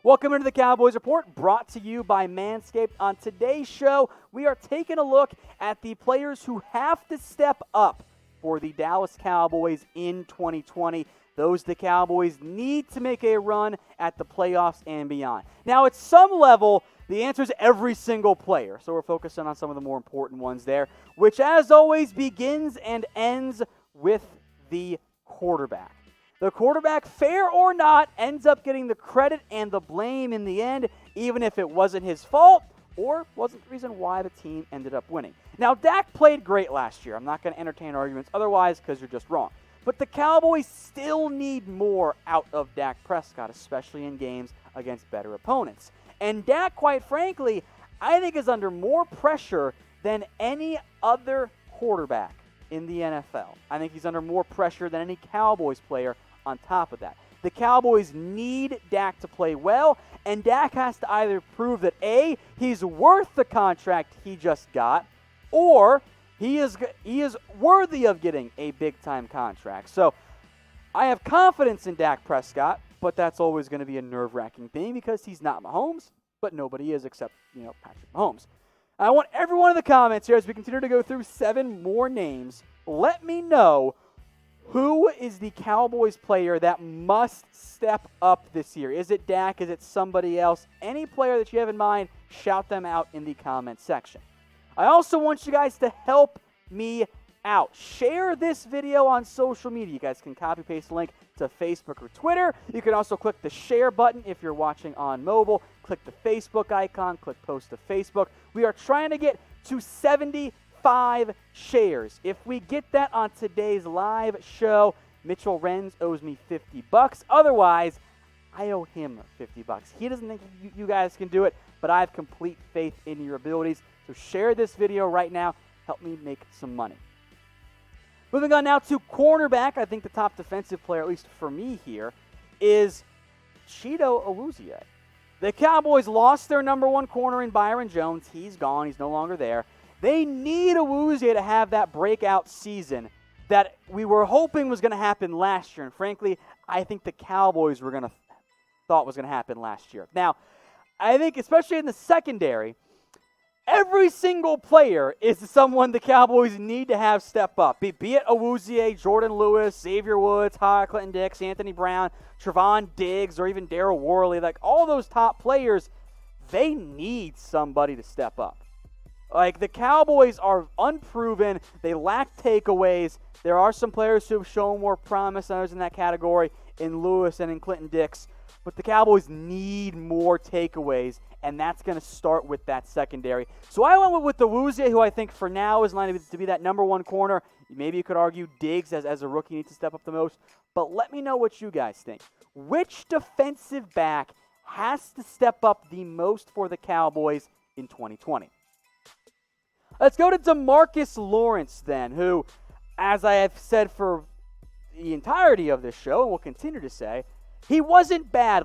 Welcome into the Cowboys Report, brought to you by Manscaped. On today's show, we are taking a look at the players who have to step up for the Dallas Cowboys in 2020. Those the Cowboys need to make a run at the playoffs and beyond. Now, at some level, the answer is every single player. So we're focusing on some of the more important ones there, which, as always, begins and ends with the quarterback. The quarterback, fair or not, ends up getting the credit and the blame in the end, even if it wasn't his fault or wasn't the reason why the team ended up winning. Now, Dak played great last year. I'm not going to entertain arguments otherwise because you're just wrong. But the Cowboys still need more out of Dak Prescott, especially in games against better opponents. And Dak, quite frankly, I think is under more pressure than any other quarterback in the NFL. I think he's under more pressure than any Cowboys player on top of that. The Cowboys need Dak to play well, and Dak has to either prove that A, he's worth the contract he just got, or he is worthy of getting a big-time contract. So I have confidence in Dak Prescott, but that's always going to be a nerve-wracking thing because he's not Mahomes, but nobody is except, Patrick Mahomes. I want everyone in the comments here, as we continue to go through 7 more names, let me know who is the Cowboys player that must step up this year. Is it Dak? Is it somebody else? Any player that you have in mind, shout them out in the comment section. I also want you guys to help me out. Share this video on social media. You guys can copy-paste the link to Facebook or Twitter. You can also click the share button if you're watching on mobile. Click the Facebook icon. Click post to Facebook. We are trying to get to 75 shares. If we get that on today's live show, Mitchell Renz owes me $50. Otherwise, I owe him $50. He doesn't think you guys can do it, but I have complete faith in your abilities. So share this video right now. Help me make some money. Moving on now to cornerback. I think the top defensive player, at least for me here, is Chidobe Awuzie. The Cowboys lost their number 1 corner in Byron Jones. He's gone. He's no longer there. They need Awuzie to have that breakout season that we were hoping was going to happen last year. And frankly, I think the Cowboys thought was going to happen last year. Now, I think especially in the secondary, every single player is someone the Cowboys need to have step up. Be it Awuzie, Jordan Lewis, Xavier Woods, Clinton Dix, Anthony Brown, Trevon Diggs, or even Daryl Worley. Like all those top players, they need somebody to step up. Like the Cowboys are unproven. They lack takeaways. There are some players who have shown more promise than others in that category in Lewis and in Clinton Dix. But the Cowboys need more takeaways, and that's going to start with that secondary. So I went with Awuzie, who I think for now is lined to be that number 1 corner. Maybe you could argue Diggs as a rookie needs to step up the most. But let me know what you guys think. Which defensive back has to step up the most for the Cowboys in 2020? Let's go to DeMarcus Lawrence then, who, as I have said for the entirety of this show, and will continue to say, he wasn't bad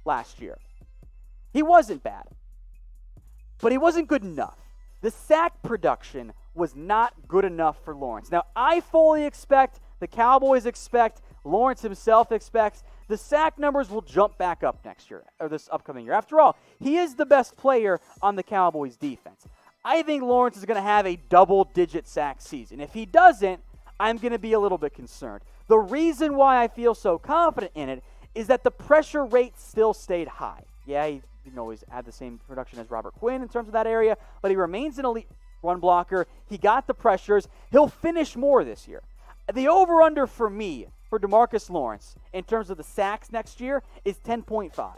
last year. He wasn't bad. But he wasn't good enough. The sack production was not good enough for Lawrence. Now, I fully expect, the Cowboys expect, Lawrence himself expects, the sack numbers will jump back up next year, or this upcoming year. After all, he is the best player on the Cowboys defense. I think Lawrence is going to have a double-digit sack season. If he doesn't, I'm going to be a little bit concerned. The reason why I feel so confident in it is that the pressure rate still stayed high. Yeah, he didn't always have the same production as Robert Quinn in terms of that area, but he remains an elite run blocker. He got the pressures. He'll finish more this year. The over-under for me, for DeMarcus Lawrence, in terms of the sacks next year, is 10.5.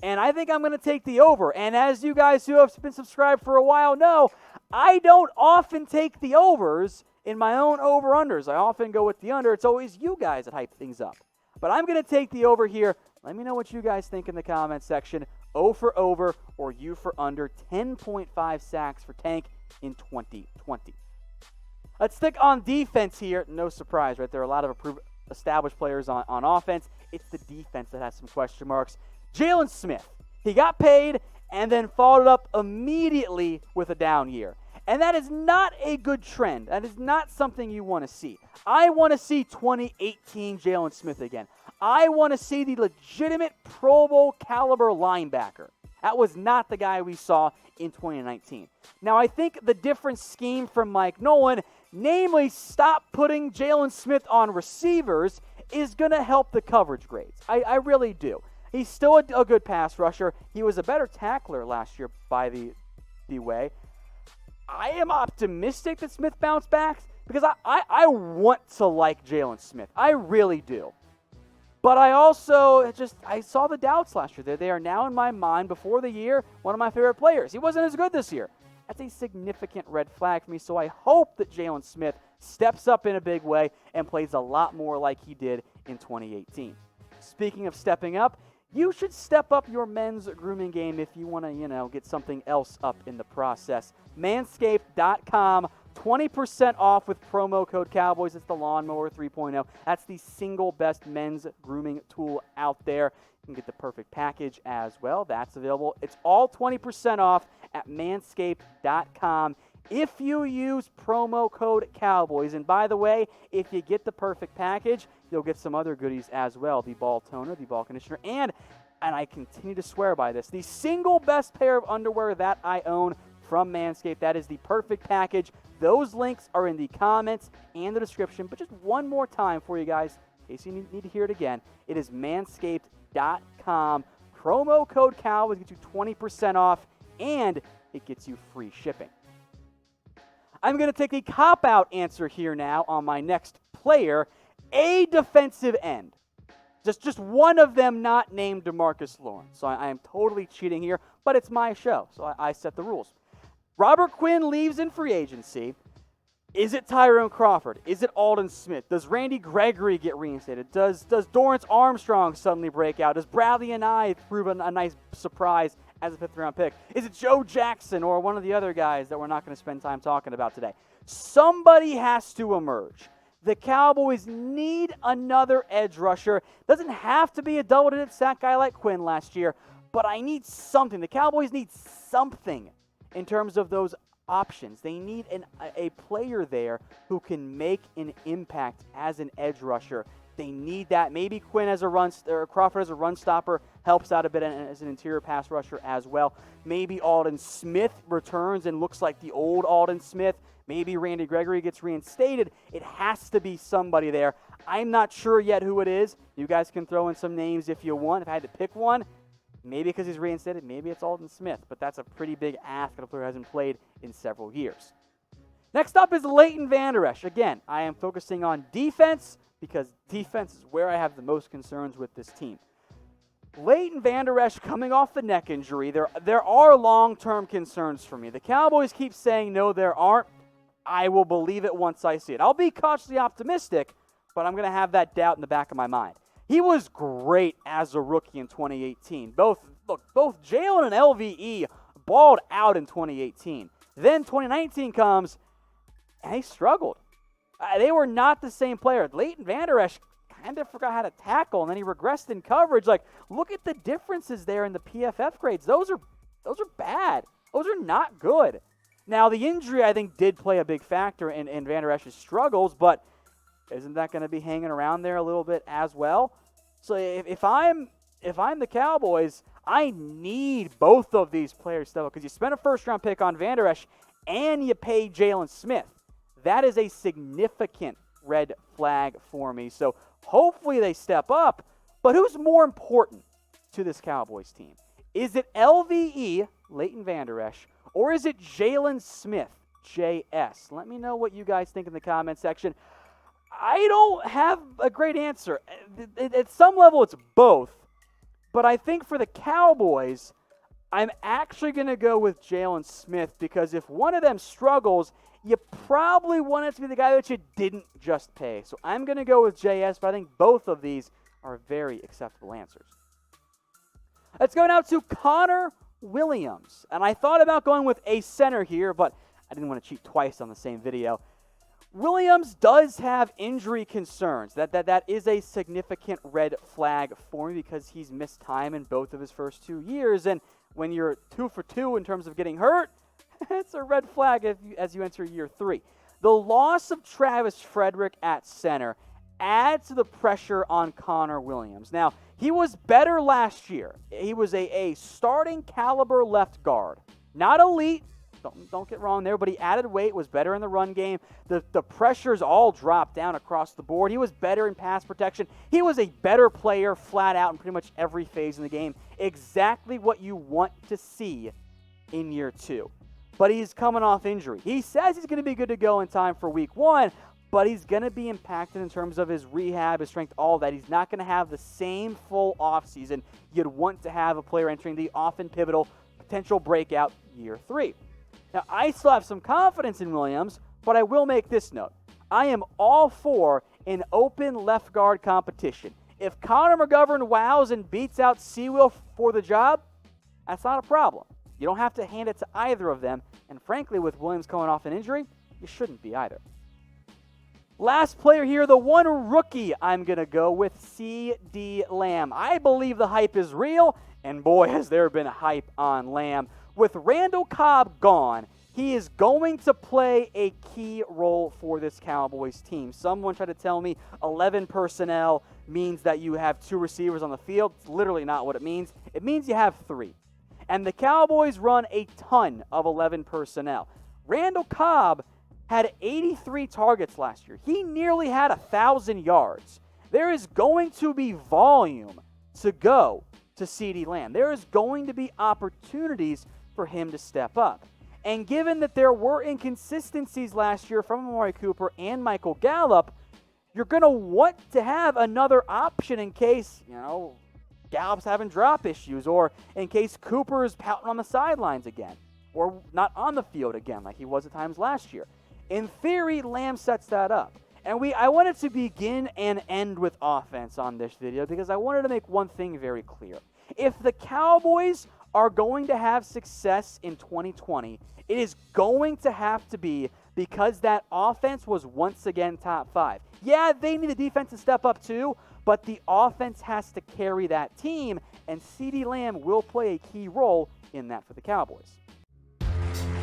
And I think I'm going to take the over. And as you guys who have been subscribed for a while know, I don't often take the overs in my own over-unders. I often go with the under. It's always you guys that hype things up. But I'm going to take the over here. Let me know what you guys think in the comments section. O for over or U for under. 10.5 sacks for Tank in 2020. Let's stick on defense here. No surprise, right? There are a lot of established players on offense. It's the defense that has some question marks. Jaylon Smith. He got paid and then followed up immediately with a down year. And that is not a good trend. That is not something you want to see. I want to see 2018 Jaylon Smith again. I want to see the legitimate Pro Bowl caliber linebacker. That was not the guy we saw in 2019. Now, I think the different scheme from Mike Nolan, namely stop putting Jaylon Smith on receivers, is going to help the coverage grades. I really do. He's still a good pass rusher. He was a better tackler last year, by the way. I am optimistic that Smith bounced back because I want to like Jaylon Smith. I really do. But I also I saw the doubts last year. They are now in my mind, before the year, one of my favorite players. He wasn't as good this year. That's a significant red flag for me, so I hope that Jaylon Smith steps up in a big way and plays a lot more like he did in 2018. Speaking of stepping up, you should step up your men's grooming game if you want to, get something else up in the process. Manscaped.com, 20% off with promo code Cowboys. It's the Lawnmower 3.0. That's the single best men's grooming tool out there. You can get the perfect package as well. That's available. It's all 20% off at manscaped.com if you use promo code Cowboys. And by the way, if you get the perfect package, you'll get some other goodies as well. The ball toner, the ball conditioner, and I continue to swear by this, the single best pair of underwear that I own from Manscaped. That is the perfect package. Those links are in the comments and the description. But just one more time for you guys, in case you need to hear it again, it is manscaped.com. Promo code Cowboys gets you 20% off, and it gets you free shipping. I'm going to take the cop-out answer here now on my next player, a defensive end. Just one of them not named DeMarcus Lawrence. So I am totally cheating here, but it's my show, so I set the rules. Robert Quinn leaves in free agency. Is it Tyrone Crawford? Is it Aldon Smith? Does Randy Gregory get reinstated? Does Dorrance Armstrong suddenly break out? Does Bradley and I prove a nice surprise as a fifth-round pick? Is it Joe Jackson or one of the other guys that we're not going to spend time talking about today? Somebody has to emerge. The Cowboys need another edge rusher. Doesn't have to be a double-digit sack guy like Quinn last year, but I need something. The Cowboys need something in terms of those options. They need a player there who can make an impact as an edge rusher. They need that. Maybe Quinn as a Crawford as a run stopper helps out a bit as an interior pass rusher as well. Maybe Aldon Smith returns and looks like the old Aldon Smith. Maybe Randy Gregory gets reinstated. It has to be somebody there. I'm not sure yet who it is. You guys can throw in some names if you want. If I had to pick one, maybe because he's reinstated, maybe it's Aldon Smith. But that's a pretty big ask that a player hasn't played in several years. Next up is Leighton Vander Esch. Again, I am focusing on defense because defense is where I have the most concerns with this team. Leighton Vander Esch coming off the neck injury. There are long-term concerns for me. The Cowboys keep saying no, there aren't. I will believe it once I see it. I'll be cautiously optimistic, but I'm going to have that doubt in the back of my mind. He was great as a rookie in 2018. Both Jaylon and LVE balled out in 2018. Then 2019 comes, and he struggled. They were not the same player. Leighton Vander Esch kind of forgot how to tackle, and then he regressed in coverage. Look at the differences there in the PFF grades. Those are bad. Those are not good. Now, the injury, I think, did play a big factor in Vander Esch's struggles, but isn't that going to be hanging around there a little bit as well? So if I'm the Cowboys, I need both of these players still because you spent a first-round pick on Vander Esch and you pay Jaylon Smith. That is a significant red flag for me. So hopefully they step up. But who's more important to this Cowboys team? Is it LVE, Leighton Vander Esch, or is it Jaylon Smith, JS? Let me know what you guys think in the comment section. I don't have a great answer. At some level, it's both. But I think for the Cowboys, I'm actually going to go with Jaylon Smith because if one of them struggles, you probably want it to be the guy that you didn't just pay. So I'm going to go with JS, but I think both of these are very acceptable answers. Let's go now to Connor Williams. And I thought about going with a center here, but I didn't want to cheat twice on the same video. Williams does have injury concerns. That is a significant red flag for me because he's missed time in both of his first 2 years. And when you're 2 for 2 in terms of getting hurt, It's a red flag as you enter year 3. The loss of Travis Frederick at center adds to the pressure on Connor Williams. Now, he was better last year. He was a starting caliber left guard. Not elite, don't get wrong there, but he added weight, was better in the run game. The pressures all dropped down across the board. He was better in pass protection. He was a better player flat out in pretty much every phase in the game. Exactly what you want to see in year 2. But he's coming off injury. He says he's going to be good to go in time for week 1, but he's going to be impacted in terms of his rehab, his strength, all that. He's not going to have the same full offseason you'd want to have a player entering the often pivotal potential breakout year 3. Now, I still have some confidence in Williams, but I will make this note. I am all for an open left guard competition. If Connor McGovern wows and beats out Seawell for the job, that's not a problem. You don't have to hand it to either of them, and frankly, with Williams coming off an injury, you shouldn't be either. Last player here, the one rookie I'm going to go with, CeeDee Lamb. I believe the hype is real, and boy, has there been hype on Lamb. With Randall Cobb gone, he is going to play a key role for this Cowboys team. Someone tried to tell me 11 personnel means that you have 2 receivers on the field. It's literally not what it means. It means you have 3. And the Cowboys run a ton of 11 personnel. Randall Cobb had 83 targets last year. He nearly had 1,000 yards. There is going to be volume to go to CeeDee Lamb. There is going to be opportunities for him to step up. And given that there were inconsistencies last year from Amari Cooper and Michael Gallup, you're going to want to have another option in case, Gallup's having drop issues, or in case Cooper is pouting on the sidelines again, or not on the field again like he was at times last year. In theory, Lamb sets that up. And I wanted to begin and end with offense on this video because I wanted to make one thing very clear. If the Cowboys are going to have success in 2020, it is going to have to be because that offense was once again top 5. Yeah, they need the defense to step up too, but the offense has to carry that team, and CeeDee Lamb will play a key role in that for the Cowboys.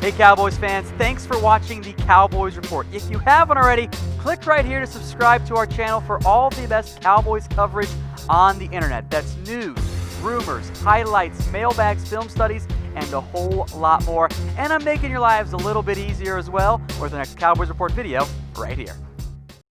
Hey Cowboys fans, thanks for watching the Cowboys Report. If you haven't already, click right here to subscribe to our channel for all the best Cowboys coverage on the internet. That's news, rumors, highlights, mailbags, film studies, and a whole lot more. And I'm making your lives a little bit easier as well with the next Cowboys Report video right here.